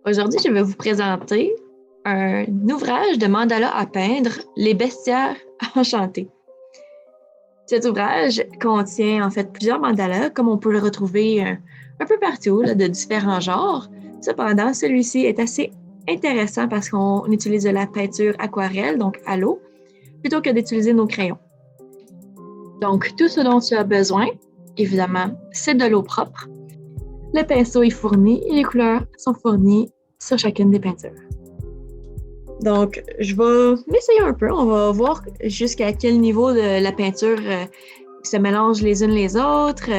Aujourd'hui, je vais vous présenter un ouvrage de mandala à peindre, Les bestiaires enchantés. Cet ouvrage contient en fait plusieurs mandalas, comme on peut le retrouver un peu partout, là, de différents genres. Cependant, celui-ci est assez intéressant parce qu'on utilise de la peinture aquarelle, donc à l'eau, plutôt que d'utiliser nos crayons. Donc, tout ce dont tu as besoin, évidemment, c'est de l'eau propre. Le pinceau est fourni et les couleurs sont fournies sur chacune des peintures. Donc, je vais m'essayer un peu. On va voir jusqu'à quel niveau de la peinture se mélange les unes les autres,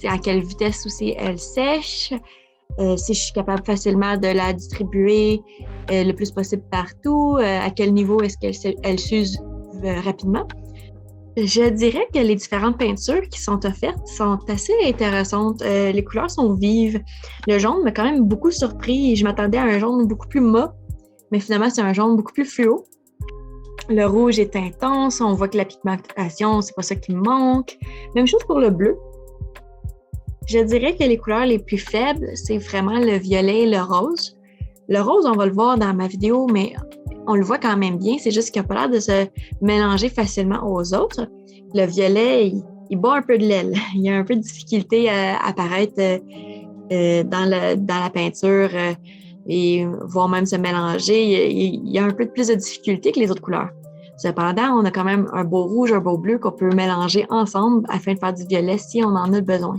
à quelle vitesse aussi elle sèche, si je suis capable facilement de la distribuer le plus possible partout, à quel niveau est-ce qu'elle s'use rapidement. Je dirais que les différentes peintures qui sont offertes sont assez intéressantes. Les couleurs sont vives. Le jaune m'a quand même beaucoup surpris. Je m'attendais à un jaune beaucoup plus mat, mais finalement, c'est un jaune beaucoup plus fluo. Le rouge est intense. On voit que la pigmentation, c'est pas ça qui manque. Même chose pour le bleu. Je dirais que les couleurs les plus faibles, c'est vraiment le violet et le rose. Le rose, on va le voir dans ma vidéo, mais on le voit quand même bien. C'est juste qu'il n'a pas l'air de se mélanger facilement aux autres. Le violet, il bat un peu de l'aile. Il y a un peu de difficulté à apparaître dans la peinture et voire même se mélanger. Il y a un peu plus de difficulté que les autres couleurs. Cependant, on a quand même un beau rouge, un beau bleu qu'on peut mélanger ensemble afin de faire du violet si on en a besoin.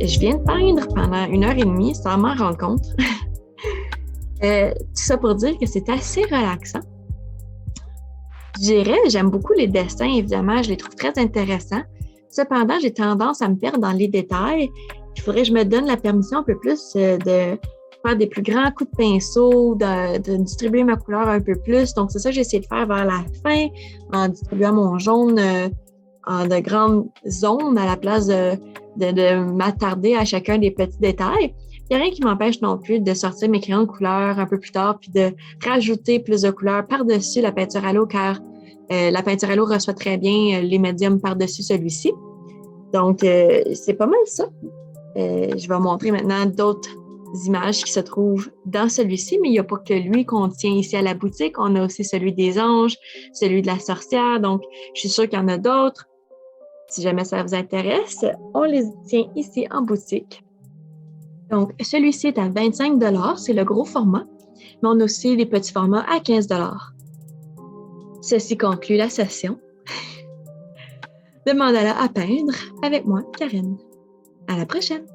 Je viens de peindre pendant 1 heure et demie sans m'en rendre compte. Tout ça pour dire que c'est assez relaxant. Je dirais, j'aime beaucoup les dessins, évidemment, je les trouve très intéressants. Cependant, j'ai tendance à me perdre dans les détails. Il faudrait que je me donne la permission un peu plus de faire des plus grands coups de pinceau, de distribuer ma couleur un peu plus. Donc, c'est ça que j'ai essayé de faire vers la fin, en distribuant mon jaune en de grandes zones à la place de m'attarder à chacun des petits détails. Il n'y a rien qui m'empêche non plus de sortir mes crayons de couleur un peu plus tard puis de rajouter plus de couleurs par-dessus la peinture à l'eau car la peinture à l'eau reçoit très bien les médiums par-dessus celui-ci. Donc, c'est pas mal ça. Je vais montrer maintenant d'autres images qui se trouvent dans celui-ci, mais il n'y a pas que lui qu'on tient ici à la boutique. On a aussi celui des anges, celui de la sorcière. Donc, je suis sûre qu'il y en a d'autres. Si jamais ça vous intéresse, on les tient ici en boutique. Donc, celui-ci est à 25 $, c'est le gros format, mais on a aussi les petits formats à 15 $. Ceci conclut la session de mandala à peindre avec moi, Karine. À la prochaine!